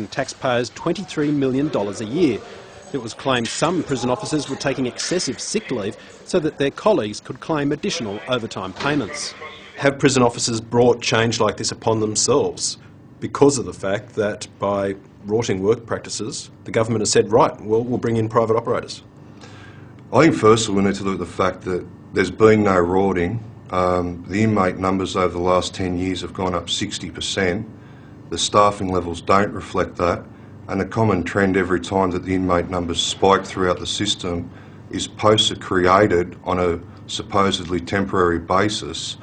taxpayers $23 million a year. It was claimed some prison officers were taking excessive sick leave so that their colleagues could claim additional overtime payments. Have prison officers brought change like this upon themselves because of the fact that by rorting work practices, the government has said, right, we'll bring in private operators? I think firstly we need to look at the fact that there's been no rorting. The inmate numbers over the last 10 years have gone up 60%. The staffing levels don't reflect that. And the common trend every time that the inmate numbers spike throughout the system is posts are created on a supposedly temporary basis,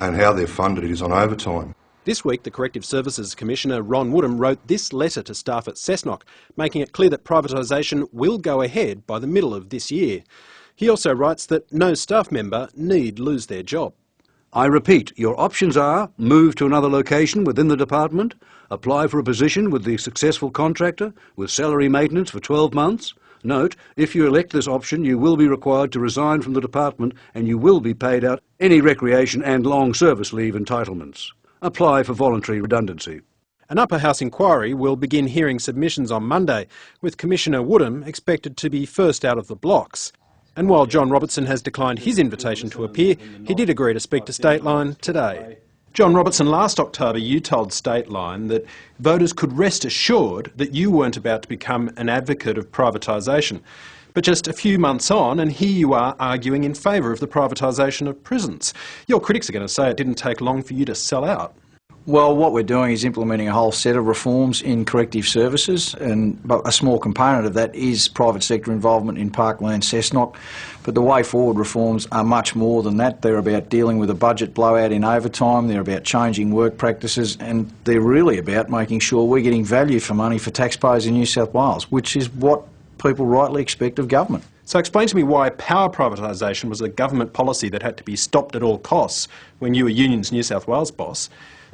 and how they're funded is on overtime. This week, the Corrective Services Commissioner, Ron Woodham, wrote this letter to staff at Cessnock, making it clear that privatisation will go ahead by the middle of this year. He also writes that no staff member need lose their job. I repeat, your options are move to another location within the department, apply for a position with the successful contractor with salary maintenance for 12 months. Note, if you elect this option, you will be required to resign from the department and you will be paid out any recreation and long service leave entitlements. Apply for voluntary redundancy. An upper house inquiry will begin hearing submissions on Monday, with Commissioner Woodham expected to be first out of the blocks. And while John Robertson has declined his invitation to appear, he did agree to speak to STATELINE today. John Robertson, last October you told STATELINE that voters could rest assured that you weren't about to become an advocate of privatisation. But just a few months on, and here you are arguing in favour of the privatisation of prisons. Your critics are going to say it didn't take long for you to sell out. Well, what we're doing is implementing a whole set of reforms in corrective services, but a small component of that is private sector involvement in Parkland Cessnock. But the way forward reforms are much more than that. They're about dealing with a budget blowout in overtime, they're about changing work practices, and they're really about making sure we're getting value for money for taxpayers in New South Wales, which is what people rightly expect of government. So explain to me why power privatisation was a government policy that had to be stopped at all costs when you were Union's New South Wales boss.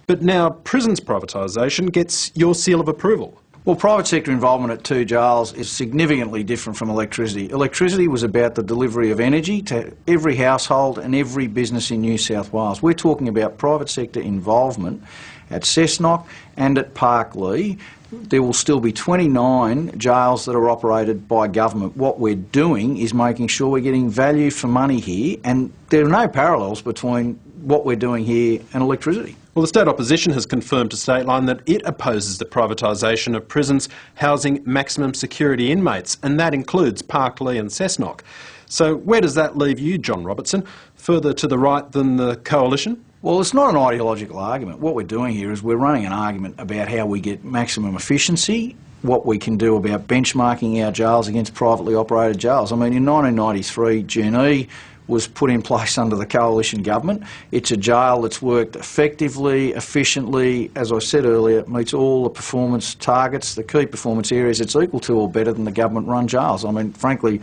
But now prisons privatisation gets your seal of approval. Well, private sector involvement at 2 jails is significantly different from electricity. Electricity was about the delivery of energy to every household and every business in New South Wales. We're talking about private sector involvement at Cessnock and at Parklea. There will still be 29 jails that are operated by government. What we're doing is making sure we're getting value for money here, and there are no parallels between what we're doing here and electricity. Well, the state opposition has confirmed to STATELINE that it opposes the privatisation of prisons housing maximum security inmates, and that includes Parklea and Cessnock. So where does that leave you, John Robertson? Further to the right than the coalition? Well, it's not an ideological argument. What we're doing here is we're running an argument about how we get maximum efficiency, what we can do about benchmarking our jails against privately operated jails. I mean, in 1993, Junee was put in place under the coalition government. It's a jail that's worked effectively, efficiently, as I said earlier, it meets all the performance targets, the key performance areas. It's equal to or better than the government-run jails. I mean, frankly,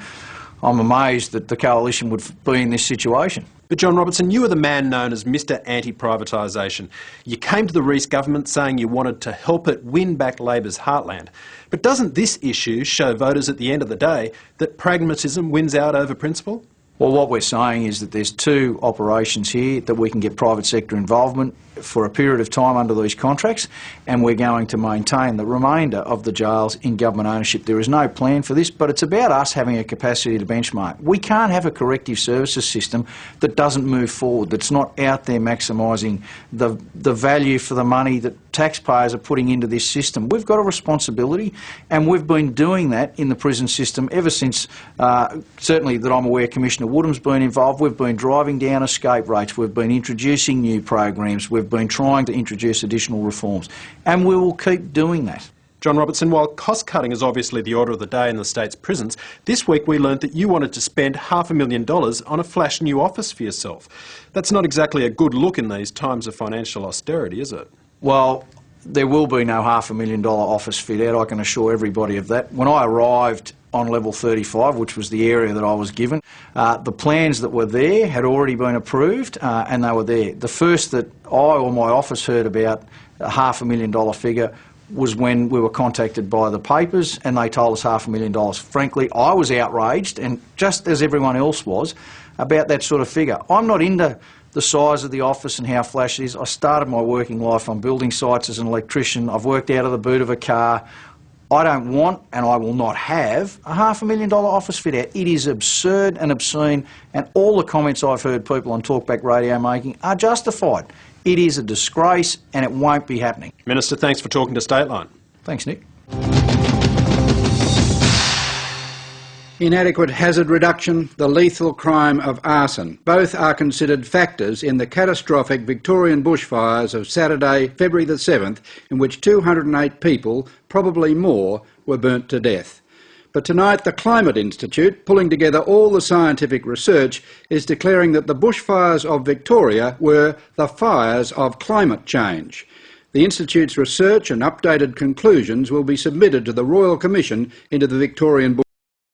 I'm amazed that the coalition would be in this situation. But John Robertson, you were the man known as Mr Anti-Privatisation. You came to the Reece government saying you wanted to help it win back Labor's heartland. But doesn't this issue show voters at the end of the day that pragmatism wins out over principle? Well, what we're saying is that there's 2 operations here that we can get private sector involvement for a period of time under these contracts, and we're going to maintain the remainder of the jails in government ownership. There is no plan for this, but it's about us having a capacity to benchmark. We can't have a corrective services system that doesn't move forward, that's not out there maximising the value for the money that taxpayers are putting into this system. We've got a responsibility, and we've been doing that in the prison system ever since, certainly that I'm aware, Commissioner Woodham's been involved. We've been driving down escape rates, we've been introducing new programs, we've been trying to introduce additional reforms, and we will keep doing that. John Robertson, while cost-cutting is obviously the order of the day in the state's prisons, this week we learnt that you wanted to spend $500,000 on a flash new office for yourself. That's not exactly a good look in these times of financial austerity, is it? Well, there will be no $500,000 office fit out, I can assure everybody of that. When I arrived on level 35, which was the area that I was given, the plans that were there had already been approved, and they were there. The first that I or my office heard about a $500,000 figure was when we were contacted by the papers and they told us $500,000. Frankly, I was outraged, and just as everyone else was, about that sort of figure. I'm not into the size of the office and how flash it is. I started my working life on building sites as an electrician. I've worked out of the boot of a car. I don't want, and I will not have, a $500,000 office fit out. It is absurd and obscene, and all the comments I've heard people on Talkback Radio making are justified. It is a disgrace, and it won't be happening. Minister, thanks for talking to STATELINE. Thanks, Nick. Inadequate hazard reduction, the lethal crime of arson. Both are considered factors in the catastrophic Victorian bushfires of Saturday, February the 7th, in which 208 people, probably more, were burnt to death. But tonight the Climate Institute, pulling together all the scientific research, is declaring that the bushfires of Victoria were the fires of climate change. The Institute's research and updated conclusions will be submitted to the Royal Commission into the Victorian